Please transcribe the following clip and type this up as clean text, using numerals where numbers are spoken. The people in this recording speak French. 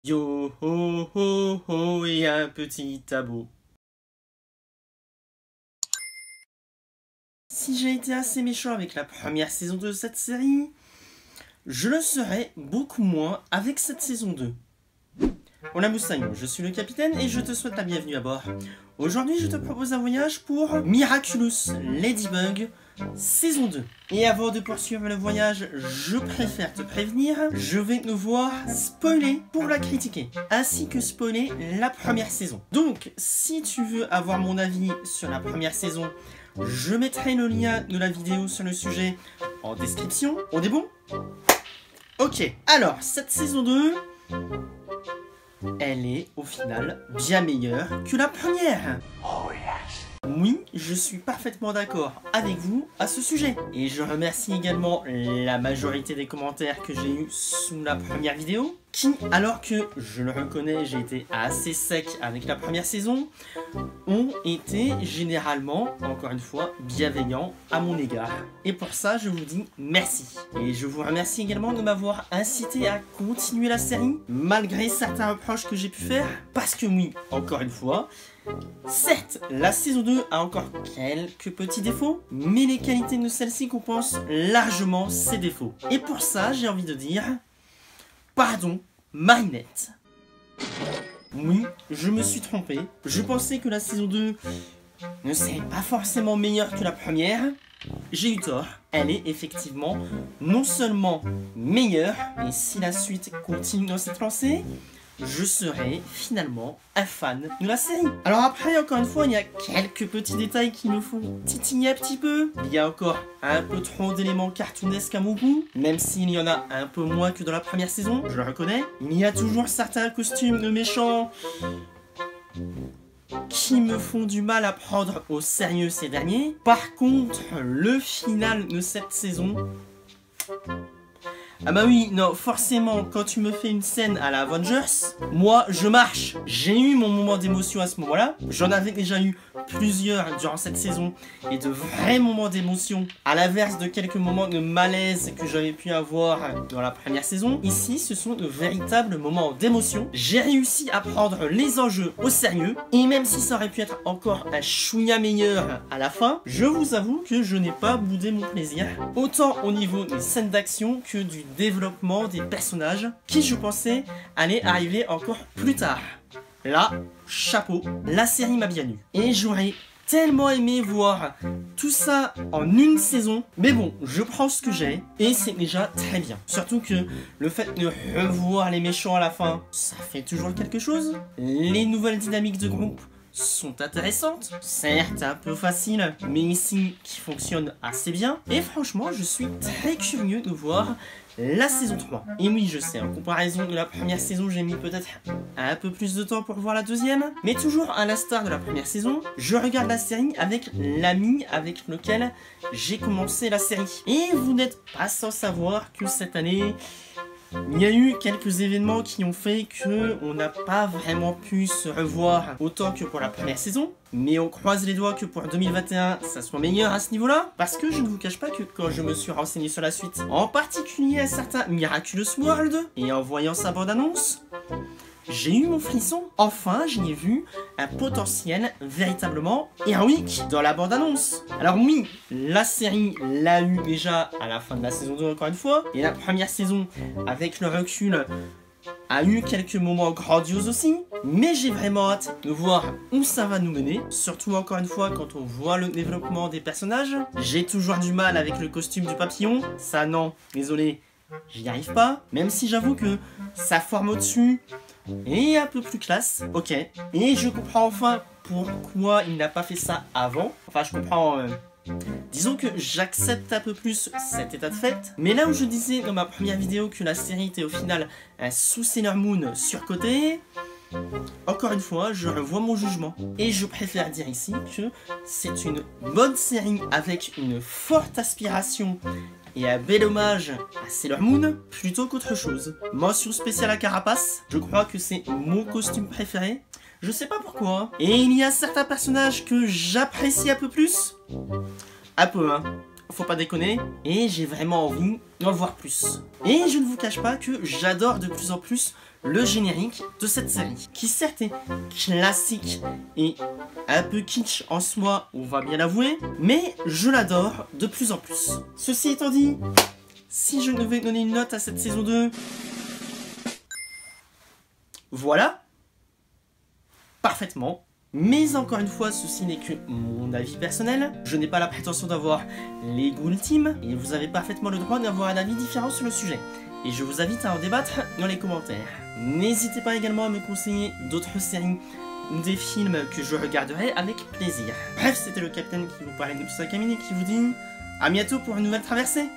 Yo ho ho ho et un petit tabou. Si j'ai été assez méchant avec la première saison de cette série, je le serai beaucoup moins avec cette saison 2. Hola Moussaillon, je suis le capitaine et je te souhaite la bienvenue à bord. Aujourd'hui, je te propose un voyage pour Miraculous Ladybug saison 2. Et avant de poursuivre le voyage, je préfère te prévenir, je vais devoir spoiler pour la critiquer, ainsi que spoiler la première saison. Donc, si tu veux avoir mon avis sur la première saison, je mettrai le lien de la vidéo sur le sujet en description. On est bon? Ok, alors, cette saison 2... elle est, au final, bien meilleure que la première. Oh yes. Oui, je suis parfaitement d'accord avec vous à ce sujet. Et je remercie également la majorité des commentaires que j'ai eus sous la première vidéo, qui, alors que, je le reconnais, j'ai été assez sec avec la première saison, ont été généralement, encore une fois, bienveillants à mon égard. Et pour ça, je vous dis merci. Et je vous remercie également de m'avoir incité à continuer la série, malgré certains reproches que j'ai pu faire. Parce que oui, encore une fois, certes, la saison 2 a encore quelques petits défauts, mais les qualités de celle-ci compensent largement ses défauts. Et pour ça, j'ai envie de dire... pardon, Marinette. Oui, je me suis trompé. Je pensais que la saison 2 ne serait pas forcément meilleure que la première. J'ai eu tort. Elle est effectivement non seulement meilleure, et si la suite continue dans cette lancée, je serai finalement un fan de la série. Alors après, encore une fois, il y a quelques petits détails qui nous font titiller un petit peu. Il y a encore un peu trop d'éléments cartoonesques à mon goût, même s'il y en a un peu moins que dans la première saison, je le reconnais. Il y a toujours certains costumes de méchants qui me font du mal à prendre au sérieux ces derniers. Par contre, le final de cette saison... ah bah oui, non, forcément, quand tu me fais une scène à la Avengers, moi, je marche. J'ai eu mon moment d'émotion à ce moment-là. J'en avais déjà eu plusieurs durant cette saison, et de vrais moments d'émotion, à l'inverse de quelques moments de malaise que j'avais pu avoir dans la première saison. Ici, ce sont de véritables moments d'émotion. J'ai réussi à prendre les enjeux au sérieux, et même si ça aurait pu être encore un chouïa meilleur à la fin, je vous avoue que je n'ai pas boudé mon plaisir, autant au niveau des scènes d'action que du développement des personnages, qui je pensais allait arriver encore plus tard. Là, chapeau, la série m'a bien eu. Et j'aurais tellement aimé voir tout ça en une saison. Mais bon, je prends ce que j'ai, et c'est déjà très bien. Surtout que le fait de revoir les méchants à la fin, ça fait toujours quelque chose. Les nouvelles dynamiques de groupe sont intéressantes, certes un peu faciles, mais ici qui fonctionnent assez bien. Et franchement, je suis très curieux de voir la saison 3. Et oui, je sais, en comparaison de la première saison, j'ai mis peut-être un peu plus de temps pour voir la deuxième. Mais toujours à l'instar de la première saison, je regarde la série avec l'ami avec lequel j'ai commencé la série. Et vous n'êtes pas sans savoir que cette année... il y a eu quelques événements qui ont fait que on n'a pas vraiment pu se revoir autant que pour la première saison. Mais on croise les doigts que pour 2021, ça soit meilleur à ce niveau-là. Parce que je ne vous cache pas que quand je me suis renseigné sur la suite, en particulier un certain Miraculous World, et en voyant sa bande-annonce, j'ai eu mon frisson. Enfin, j'y ai vu un potentiel véritablement héroïque dans la bande-annonce. Alors oui, la série l'a eu déjà à la fin de la saison 2 encore une fois. Et la première saison, avec le recul, a eu quelques moments grandioses aussi. Mais j'ai vraiment hâte de voir où ça va nous mener. Surtout encore une fois quand on voit le développement des personnages. J'ai toujours du mal avec le costume du papillon. Ça non, désolé, j'y arrive pas. Même si j'avoue que sa forme au-dessus... et un peu plus classe, ok. Et je comprends enfin pourquoi il n'a pas fait ça avant. Enfin, je comprends... disons que j'accepte un peu plus cet état de fait. Mais là où je disais dans ma première vidéo que la série était au final un sous Sailor Moon surcoté, encore une fois, je revois mon jugement. Et je préfère dire ici que c'est une bonne série avec une forte aspiration et un bel hommage à Sailor Moon plutôt qu'autre chose. Mention spéciale à Carapace, je crois que c'est mon costume préféré. Je sais pas pourquoi. Et il y a certains personnages que j'apprécie un peu plus. Un peu, hein. Faut pas déconner. Et j'ai vraiment envie d'en voir plus. Et je ne vous cache pas que j'adore de plus en plus le générique de cette série, qui certes est classique et un peu kitsch en soi, on va bien l'avouer, mais je l'adore de plus en plus. Ceci étant dit, si je devais donner une note à cette saison 2, voilà, parfaitement. Mais encore une fois, ceci n'est que mon avis personnel. Je n'ai pas la prétention d'avoir les goûts ultimes, et vous avez parfaitement le droit d'avoir un avis différent sur le sujet. Et je vous invite à en débattre dans les commentaires. N'hésitez pas également à me conseiller d'autres séries ou des films que je regarderai avec plaisir. Bref, c'était le Capitaine qui vous parlait de Sakamine et qui vous dit à bientôt pour une nouvelle traversée.